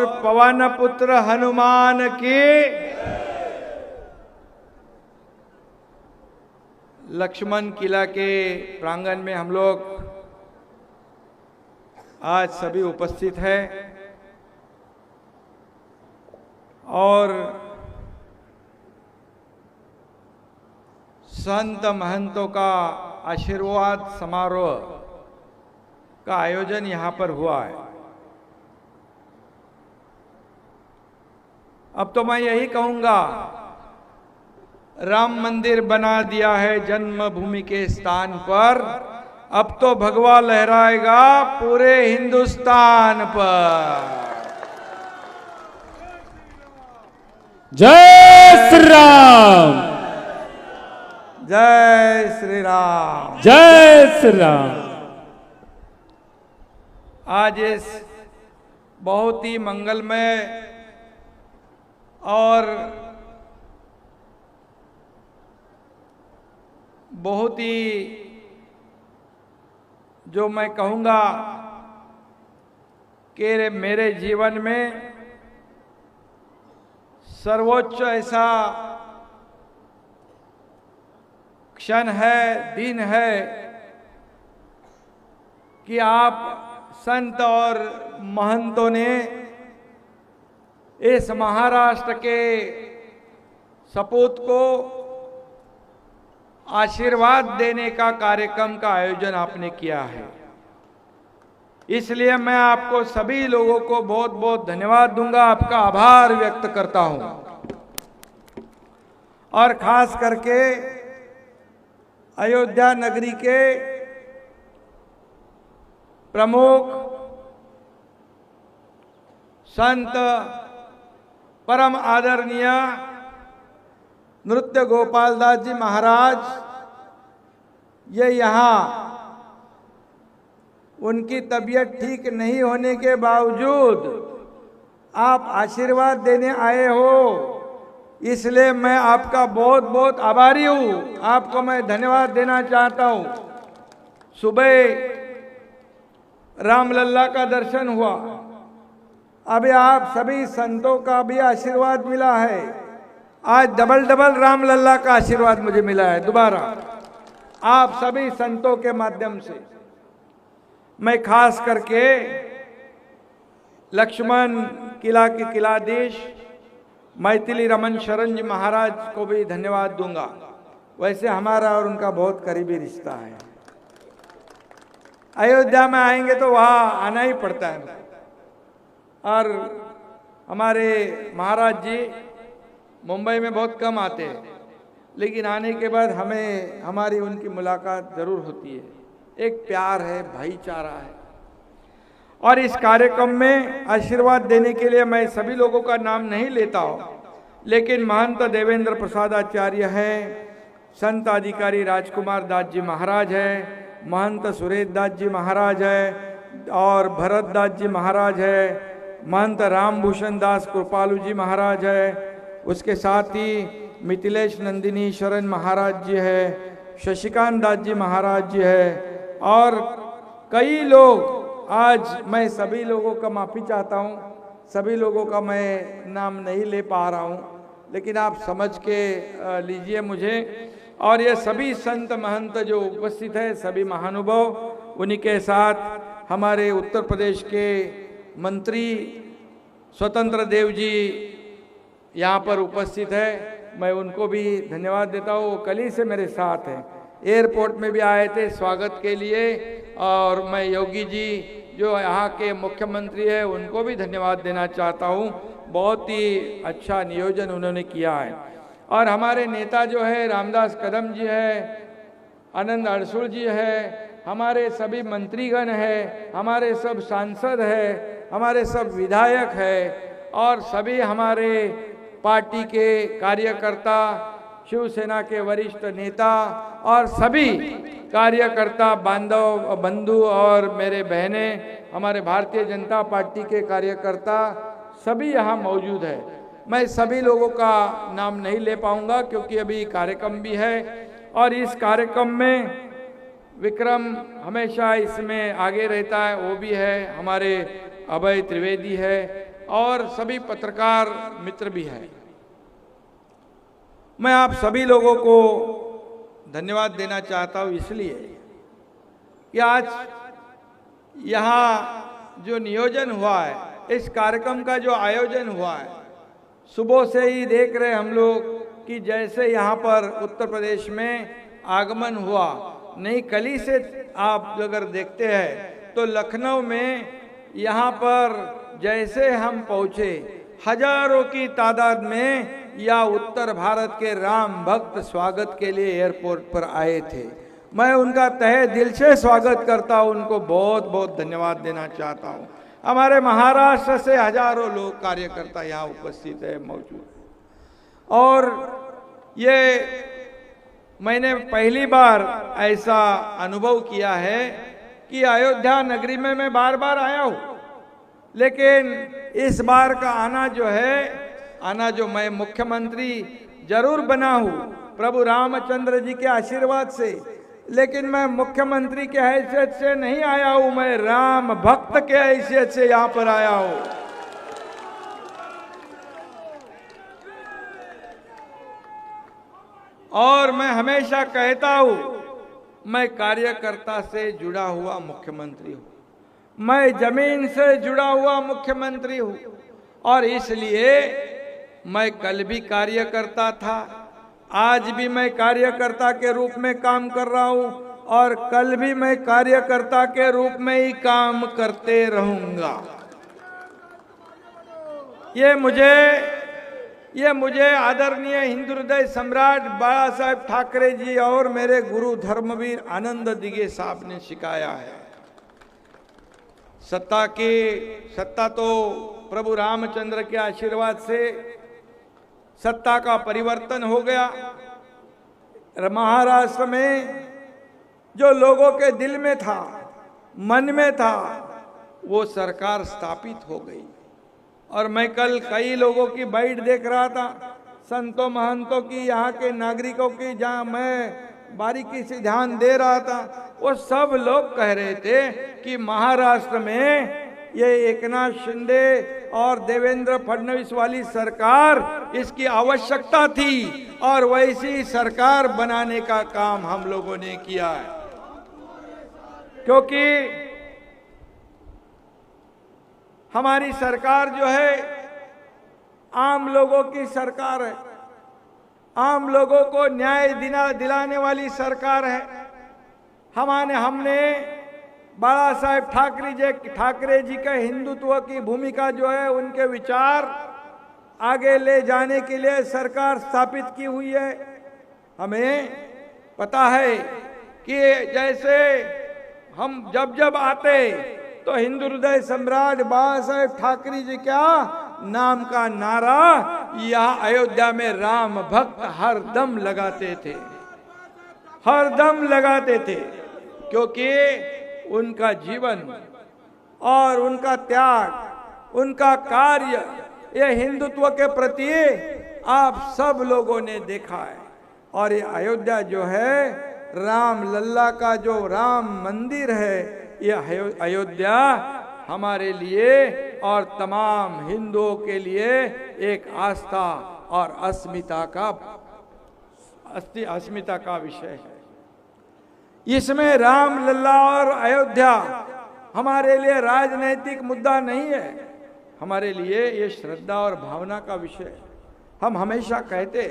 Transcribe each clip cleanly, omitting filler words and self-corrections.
और पवन पुत्र हनुमान की। लक्ष्मण किला के प्रांगण में हम लोग आज सभी उपस्थित हैं और संत महंतों का आशीर्वाद समारोह का आयोजन यहाँ पर हुआ है। अब तो मैं यही कहूँगा, राम मंदिर बना दिया है जन्मभूमि के स्थान पर, अब तो भगवा लहराएगा पूरे हिंदुस्तान पर। जय श्री राम, जय श्री राम, जय श्री राम। आज इस बहुत ही मंगलमय और बहुत ही, जो मैं कहूँगा कि मेरे जीवन में सर्वोच्च ऐसा क्षण है, दिन है कि आप संत और महंतों ने इस महाराष्ट्र के सपूत को आशीर्वाद देने का कार्यक्रम का आयोजन आपने किया है। इसलिए मैं आपको सभी लोगों को बहुत बहुत धन्यवाद दूंगा, आपका आभार व्यक्त करता हूं। और खास करके अयोध्या नगरी के प्रमुख संत परम आदरणीय नृत्य गोपाल दास जी महाराज, ये यहाँ उनकी तबीयत ठीक नहीं होने के बावजूद आप आशीर्वाद देने आए हो, इसलिए मैं आपका बहुत बहुत आभारी हूँ। आपको मैं धन्यवाद देना चाहता हूँ। सुबह रामलल्ला का दर्शन हुआ, अभी आप सभी संतों का भी आशीर्वाद मिला है। आज डबल रामलल्ला का आशीर्वाद मुझे मिला है दोबारा आप सभी संतों के माध्यम से। मैं खास करके लक्ष्मण किला के किलाधीश मैथिली रमन शरण जी महाराज को भी धन्यवाद दूंगा। वैसे हमारा और उनका बहुत करीबी रिश्ता है। अयोध्या में आएंगे तो वहाँ आना ही पड़ता है। और हमारे महाराज जी मुंबई में बहुत कम आते हैं, लेकिन आने के बाद हमें हमारी उनकी मुलाकात जरूर होती है। एक प्यार है, भाईचारा है। और इस कार्यक्रम में आशीर्वाद देने के लिए मैं सभी लोगों का नाम नहीं लेता हूँ, लेकिन महंत देवेंद्र प्रसाद आचार्य है, संत अधिकारी राजकुमार दास जी महाराज है, महंत सुरेश दास जी महाराज है और भरत दास जी महाराज है, महंत रामभूषण दास कृपालू जी महाराज है, उसके साथ ही मिथिलेश नंदिनी शरण महाराज जी है, शशिकांत दास जी महाराज जी है और कई लोग। आज मैं सभी लोगों का माफ़ी चाहता हूँ, सभी लोगों का मैं नाम नहीं ले पा रहा हूँ, लेकिन आप समझ के लीजिए मुझे। और ये सभी संत महंत जो उपस्थित है, सभी महानुभाव, उन्हीं के साथ हमारे उत्तर प्रदेश के मंत्री स्वतंत्र देव जी यहाँ पर उपस्थित है। मैं उनको भी धन्यवाद देता हूँ, कल ही से मेरे साथ हैं। एयरपोर्ट में भी आए थे स्वागत के लिए। और मैं योगी जी जो यहाँ के मुख्यमंत्री है उनको भी धन्यवाद देना चाहता हूँ। बहुत ही अच्छा नियोजन उन्होंने किया है। और हमारे नेता जो है रामदास कदम जी है, आनंद अड़सुल जी है, हमारे सभी मंत्रीगण है, हमारे सब सांसद है, हमारे सब विधायक है और सभी हमारे पार्टी के कार्यकर्ता, शिवसेना के वरिष्ठ नेता और सभी कार्यकर्ता बांधव बंधु और मेरे बहनें, हमारे भारतीय जनता पार्टी के कार्यकर्ता सभी यहाँ मौजूद है। मैं सभी लोगों का नाम नहीं ले पाऊंगा क्योंकि अभी कार्यक्रम भी है। और इस कार्यक्रम में विक्रम हमेशा इसमें आगे रहता है, वो भी है, हमारे अभय त्रिवेदी है, और सभी पत्रकार मित्र भी हैं। मैं आप सभी लोगों को धन्यवाद देना चाहता हूं इसलिए कि आज यहाँ जो नियोजन हुआ है, इस कार्यक्रम का जो आयोजन हुआ है, सुबह से ही देख रहे हम लोग कि जैसे यहाँ पर उत्तर प्रदेश में आगमन हुआ, नई कली से आप अगर देखते हैं तो लखनऊ में यहाँ पर जैसे हम पहुँचे, हजारों की तादाद में या उत्तर भारत के राम भक्त स्वागत के लिए एयरपोर्ट पर आए थे। मैं उनका तहे दिल से स्वागत करता हूं, उनको बहुत बहुत धन्यवाद देना चाहता हूं। हमारे महाराष्ट्र से हजारों लोग कार्यकर्ता यहाँ उपस्थित है, मौजूद। और ये मैंने पहली बार ऐसा अनुभव किया है कि अयोध्या नगरी में मैं बार बार आया हूं, लेकिन इस बार का आना जो मैं मुख्यमंत्री जरूर बना हूं प्रभु रामचंद्र जी के आशीर्वाद से, लेकिन मैं मुख्यमंत्री के हैसियत से नहीं आया हूं, मैं राम भक्त के हैसियत से यहां पर आया हूं। और मैं हमेशा कहता हूं, मैं कार्यकर्ता से जुड़ा हुआ मुख्यमंत्री हूं, मैं जमीन से जुड़ा हुआ मुख्यमंत्री हूं। और इसलिए मैं कल भी कार्यकर्ता था, आज भी मैं कार्यकर्ता के रूप में काम कर रहा हूं, और कल भी मैं कार्यकर्ता के रूप में ही काम करते रहूंगा। ये मुझे आदरणीय हिंदू हृदय सम्राट बाला साहेब ठाकरे जी और मेरे गुरु धर्मवीर आनंद दिघे साहब ने सिखाया है। सत्ता तो प्रभु रामचंद्र के आशीर्वाद से सत्ता का परिवर्तन हो गया। महाराष्ट्र में जो लोगों के दिल में था, मन में था, वो सरकार स्थापित हो गई। और मैं कल कई लोगों की बाइट देख रहा था, संतों महंतों की, यहाँ के नागरिकों की, जहाँ मैं बारीकी से ध्यान दे रहा था, वो सब लोग कह रहे थे कि महाराष्ट्र में ये एकनाथ शिंदे और देवेंद्र फडणवीस वाली सरकार, इसकी आवश्यकता थी और वैसी सरकार बनाने का काम हम लोगों ने किया है। क्योंकि हमारी सरकार जो है आम लोगों की सरकार है, आम लोगों को न्याय दिलाने वाली सरकार है। हमने बाला साहेब ठाकरे जी के हिंदुत्व की भूमिका जो है, उनके विचार आगे ले जाने के लिए सरकार स्थापित की हुई है। हमें पता है कि जैसे हम जब आते तो हिंदू हृदय सम्राट बाला साहेब ठाकरे जी क्या नाम का नारा यहाँ अयोध्या में राम भक्त हर दम लगाते थे, क्योंकि उनका जीवन और उनका त्याग, उनका कार्य, ये हिंदुत्व के प्रति आप सब लोगों ने देखा है। और ये अयोध्या जो है, राम लल्ला का जो राम मंदिर है, ये अयोध्या हमारे लिए और तमाम हिंदुओं के लिए एक आस्था और अस्मिता का विषय है। इसमें राम लल्ला और अयोध्या हमारे लिए राजनैतिक मुद्दा नहीं है, हमारे लिए ये श्रद्धा और भावना का विषय है। हम हमेशा कहते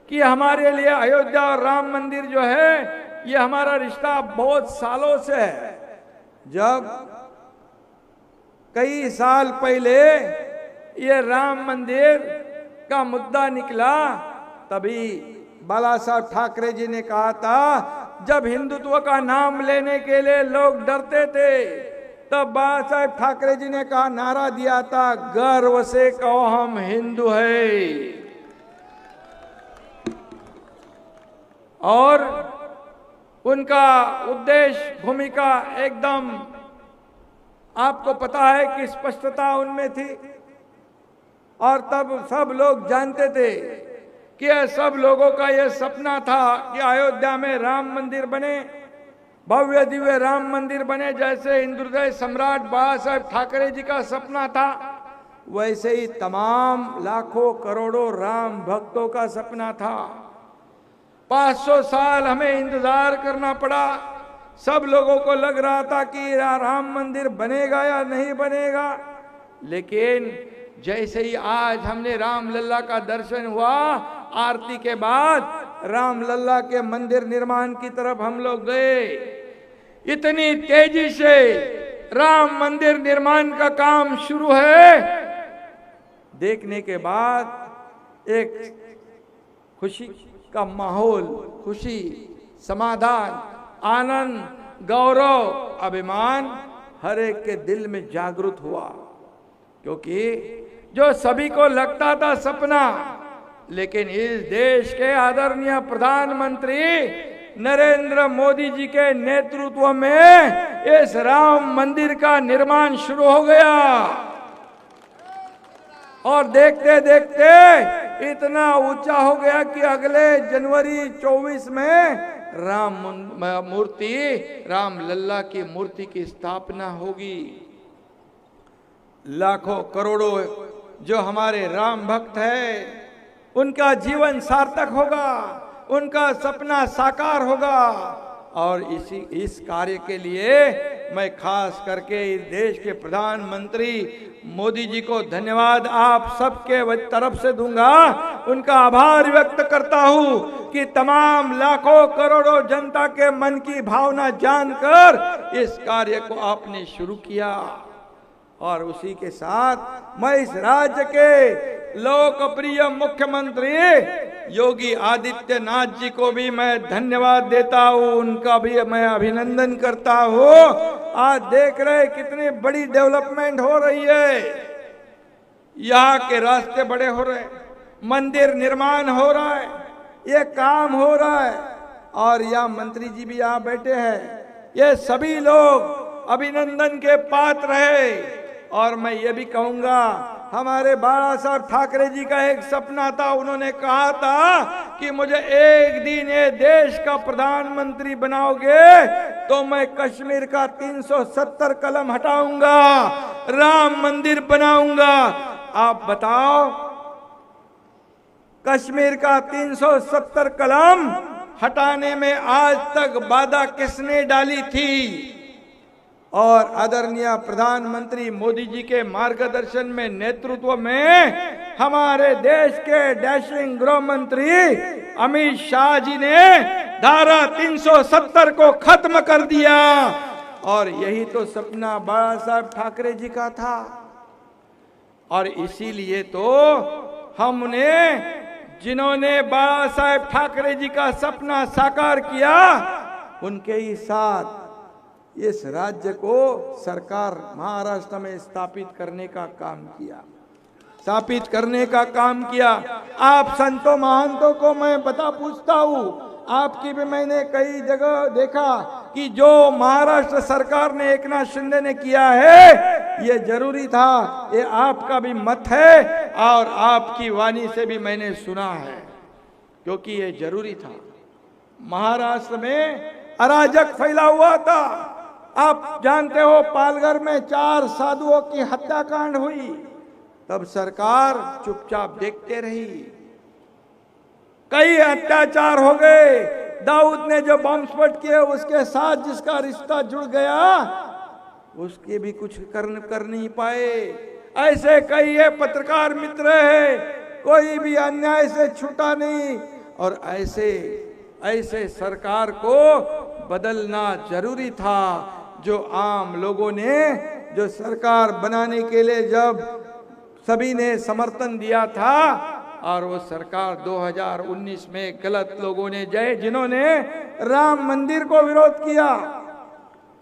कि हमारे लिए अयोध्या और राम मंदिर जो है, ये हमारा रिश्ता बहुत सालों से है। जब कई साल पहले ये राम मंदिर का मुद्दा निकला, तभी बाला साहब ठाकरे जी ने कहा था, जब हिंदुत्व का नाम लेने के लिए लोग डरते थे, तब बाला साहेब ठाकरे जी ने कहा, नारा दिया था, गर्व से कहो हम हिंदू हैं। और उनका उद्देश्य, भूमिका एकदम आपको पता है कि स्पष्टता उनमें थी। और तब सब लोग जानते थे कि सब लोगों का यह सपना था कि अयोध्या में राम मंदिर बने, भव्य दिव्य राम मंदिर बने, जैसे हिंदू हृदय सम्राट बाला साहेब ठाकरे जी का सपना था। वैसे ही तमाम लाखों करोड़ों राम भक्तों का सपना था। 500 साल हमें इंतजार करना पड़ा। सब लोगों को लग रहा था कि राम मंदिर बनेगा या नहीं बनेगा, लेकिन जैसे ही आज हमने राम लल्ला का दर्शन हुआ, आरती के बाद राम लल्ला के मंदिर निर्माण की तरफ हम लोग गए। इतनी तेजी से राम मंदिर निर्माण का काम शुरू है, देखने के बाद एक खुशी का माहौल, खुशी, समाधान, आनंद, गौरव, अभिमान हर एक के दिल में जागृत हुआ। क्योंकि जो सभी को लगता था सपना, लेकिन इस देश के आदरणीय प्रधानमंत्री नरेंद्र मोदी जी के नेतृत्व में इस राम मंदिर का निर्माण शुरू हो गया। और देखते देखते इतना ऊंचा हो गया कि अगले जनवरी 24 में राम लल्ला की मूर्ति की स्थापना होगी। लाखों करोड़ों जो हमारे राम भक्त हैं, उनका जीवन सार्थक होगा, उनका सपना साकार होगा। और इस कार्य के लिए मैं खास करके इस देश के प्रधानमंत्री मोदी जी को धन्यवाद आप सबके तरफ से दूंगा। उनका आभार व्यक्त करता हूं कि तमाम लाखों करोड़ों जनता के मन की भावना जानकर इस कार्य को आपने शुरू किया। और उसी के साथ मैं इस राज्य के लोकप्रिय मुख्यमंत्री योगी आदित्यनाथ जी को भी मैं धन्यवाद देता हूं, उनका भी मैं अभिनंदन करता हूं। आज देख रहे कितनी बड़ी डेवलपमेंट हो रही है, यहाँ के रास्ते बड़े हो रहे, मंदिर निर्माण हो रहा है, ये काम हो रहा है। और यहाँ मंत्री जी भी यहाँ बैठे हैं, ये सभी लोग अभिनंदन के पात्र है। और मैं ये भी कहूंगा, हमारे बाला साहब ठाकरे जी का एक सपना था, उन्होंने कहा था कि मुझे एक दिन ये देश का प्रधानमंत्री बनाओगे तो मैं कश्मीर का 370 कलम हटाऊंगा, राम मंदिर बनाऊंगा। आप बताओ, कश्मीर का 370 कलम हटाने में आज तक बाधा किसने डाली थी? और आदरणीय प्रधानमंत्री मोदी जी के मार्गदर्शन में, नेतृत्व में हमारे देश के डैशिंग गृह मंत्री अमित शाह जी ने धारा 370 को खत्म कर दिया। और यही तो सपना बाला साहब ठाकरे जी का था। और इसीलिए तो हमने, जिन्होंने बाला साहब ठाकरे जी का सपना साकार किया, उनके ही साथ इस राज्य को सरकार महाराष्ट्र में स्थापित करने का काम किया, आप संतों महंतों को मैं पूछता हूँ, आपकी भी मैंने कई जगह देखा कि जो महाराष्ट्र सरकार ने एकनाथ शिंदे ने किया है, ये जरूरी था, ये आपका भी मत है और आपकी वाणी से भी मैंने सुना है, क्योंकि ये जरूरी था। महाराष्ट्र में अराजक फैला हुआ था। आप जानते हो, पालघर में 4 साधुओं की हत्याकांड हुई, तब सरकार चुपचाप देखते रही। कई अत्याचार हो गए, दाऊद ने जो बम स्फोट किए उसके साथ जिसका रिश्ता जुड़ गया, उसके भी कुछ कर नहीं पाए। ऐसे कई ये पत्रकार मित्र है, कोई भी अन्याय से छूटा नहीं। और ऐसे सरकार को बदलना जरूरी था। जो आम लोगों ने जो सरकार बनाने के लिए जब सभी ने समर्थन दिया था, और वो सरकार 2019 में गलत लोगों ने जिन्होंने राम मंदिर को विरोध किया,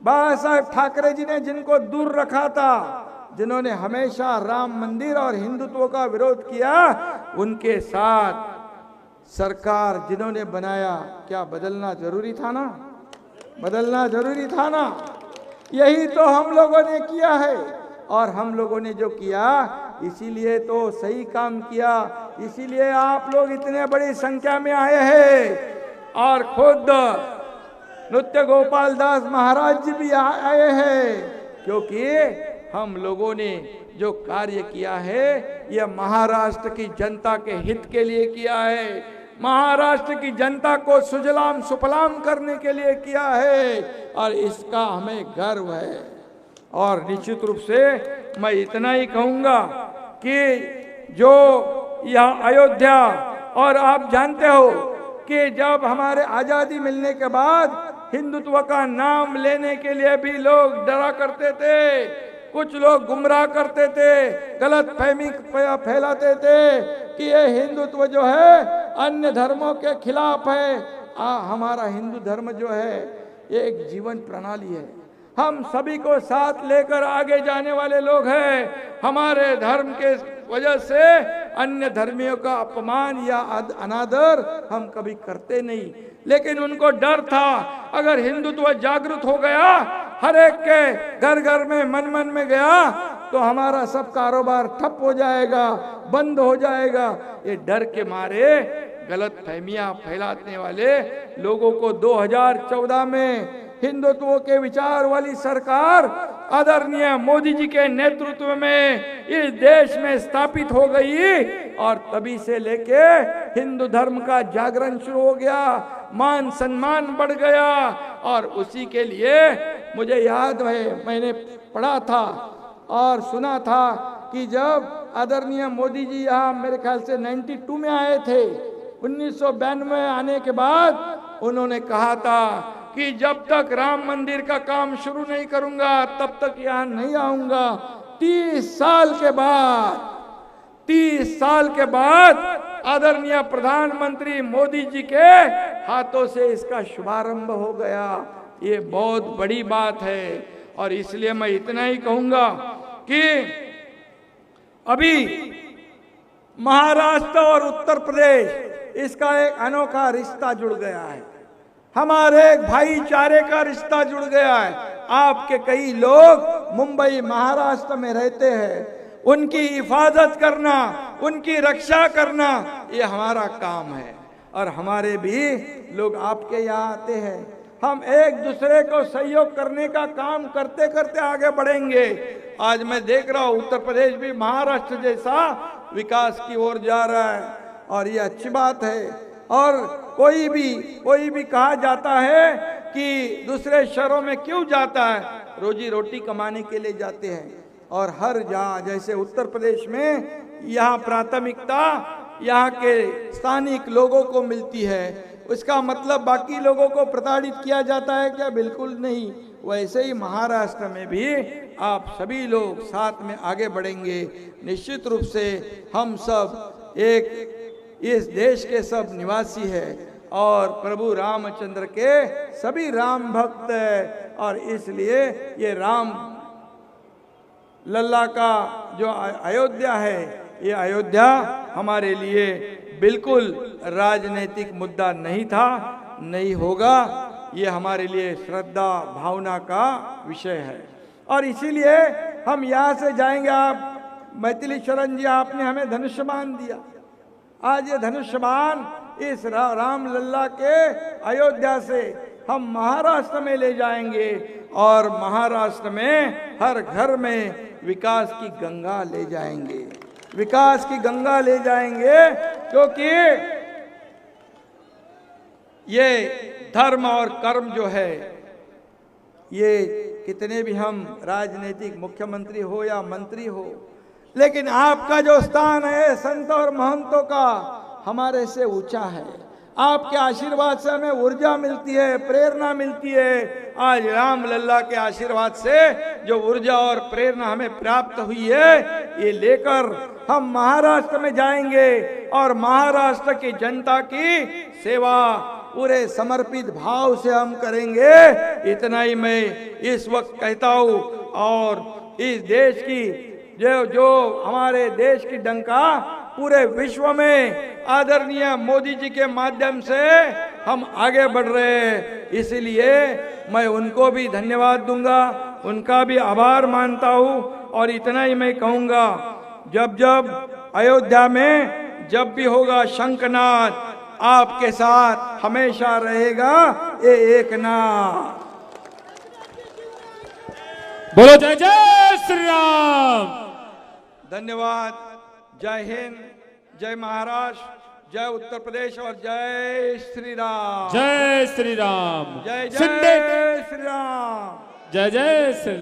बाला साहब ठाकरे जी ने जिनको दूर रखा था, जिन्होंने हमेशा राम मंदिर और हिंदुत्व का विरोध किया, उनके साथ सरकार जिन्होंने बनाया, क्या बदलना जरूरी था ना? बदलना जरूरी था ना? यही तो हम लोगों ने किया है। और हम लोगों ने जो किया, इसीलिए तो सही काम किया, इसीलिए आप लोग इतने बड़ी संख्या में आए हैं। और खुद नृत्य गोपाल दास महाराज जी भी आए हैं, क्योंकि हम लोगों ने जो कार्य किया है यह महाराष्ट्र की जनता के हित के लिए किया है, महाराष्ट्र की जनता को सुजलाम सुफलाम करने के लिए किया है और इसका हमें गर्व है। और निश्चित रूप से मैं इतना ही कहूंगा कि जो यह अयोध्या, और आप जानते हो कि जब हमारे आजादी मिलने के बाद हिंदुत्व का नाम लेने के लिए भी लोग डरा करते थे, कुछ लोग गुमराह करते थे, गलत फहमी फैलाते थे कि ये हिंदुत्व जो है अन्य धर्मों के खिलाफ है। हमारा हिंदू धर्म जो है ये एक जीवन प्रणाली है, हम सभी को साथ लेकर आगे जाने वाले लोग हैं। हमारे धर्म के वजह से अन्य धर्मियों का अपमान या अनादर हम कभी करते नहीं, लेकिन उनको डर था अगर हिंदुत्व जागृत हो गया, हर एक के घर घर में मन मन में गया तो हमारा सब कारोबार ठप हो जाएगा, बंद हो जाएगा। ये डर के मारे गलत फहमियां फैलाने वाले लोगों को 2014 में हिंदुत्व के विचार वाली सरकार आदरणीय मोदी जी के नेतृत्व में इस देश में स्थापित हो गई और तभी से लेके हिंदू धर्म का जागरण शुरू हो गया, मान सम्मान बढ़ गया। और उसी के लिए मुझे याद है, मैंने पढ़ा था और सुना था कि जब आदरणीय मोदी जी यहाँ मेरे ख्याल से 92 में आए थे, 1992 आने के बाद उन्होंने कहा था कि जब तक राम मंदिर का काम शुरू नहीं करूंगा तब तक यहाँ नहीं आऊंगा। 30 साल के बाद आदरणीय प्रधानमंत्री मोदी जी के हाथों से इसका शुभारंभ हो गया। ये बहुत बड़ी बात है और इसलिए मैं इतना ही कहूंगा कि अभी महाराष्ट्र और उत्तर प्रदेश इसका एक अनोखा रिश्ता जुड़ गया है, हमारे एक भाईचारे का रिश्ता जुड़ गया है। आपके कई लोग मुंबई महाराष्ट्र में रहते हैं, उनकी हिफाजत करना, उनकी रक्षा करना ये हमारा काम है और हमारे भी लोग आपके यहाँ आते हैं। हम एक दूसरे को सहयोग करने का काम करते करते आगे बढ़ेंगे। आज मैं देख रहा हूँ उत्तर प्रदेश भी महाराष्ट्र जैसा विकास की ओर जा रहा है और ये अच्छी बात है। और कोई भी कहा जाता है कि दूसरे शहरों में क्यों जाता है, रोजी रोटी कमाने के लिए जाते हैं। और हर जगह जैसे उत्तर प्रदेश में यहाँ प्राथमिकता यहाँ के स्थानिक लोगों को मिलती है, उसका मतलब बाकी लोगों को प्रताड़ित किया जाता है क्या? बिल्कुल नहीं। वैसे ही महाराष्ट्र में भी आप सभी लोग साथ में आगे बढ़ेंगे। निश्चित रूप से हम सब एक इस देश के सब निवासी है और प्रभु रामचंद्र के सभी राम भक्त है और इसलिए ये राम लल्ला का जो अयोध्या है, ये अयोध्या हमारे लिए बिल्कुल राजनीतिक मुद्दा नहीं था, नहीं होगा। ये हमारे लिए श्रद्धा भावना का विषय है और इसीलिए हम यहाँ से जाएंगे। आप मैथिली शरण जी, आपने हमें धनुष्यबाण दिया। आज ये धनुष्यबाण इस राम लल्ला के अयोध्या से हम महाराष्ट्र में ले जाएंगे और महाराष्ट्र में हर घर में विकास की गंगा ले जाएंगे, विकास की गंगा ले जाएंगे। क्योंकि ये धर्म और कर्म जो है, ये कितने भी हम राजनीतिक मुख्यमंत्री हो या मंत्री हो, लेकिन आपका जो स्थान है संत और महंतों का हमारे से ऊंचा है। आपके आशीर्वाद से हमें ऊर्जा मिलती है, प्रेरणा मिलती है। आज राम लल्ला के आशीर्वाद से जो ऊर्जा और प्रेरणा हमें प्राप्त हुई है, ये लेकर हम महाराष्ट्र में जाएंगे और महाराष्ट्र की जनता की सेवा पूरे समर्पित भाव से हम करेंगे। इतना ही मैं इस वक्त कहता हूँ। और इस देश की जो हमारे देश की डंका पूरे विश्व में आदरणीय मोदी जी के माध्यम से हम आगे बढ़ रहे हैं, इसलिए मैं उनको भी धन्यवाद दूंगा, उनका भी आभार मानता हूँ। और इतना ही मैं कहूँगा, जब जब अयोध्या में जब भी होगा शंखनाद, आपके साथ हमेशा रहेगा ये एकनाथ। बोलो जय जय श्री राम। धन्यवाद। जय हिंद, जय महाराष्ट्र, जय उत्तर प्रदेश और जय श्री राम। जय श्री राम। जय सिंधे जय श्री राम। जय जय श्री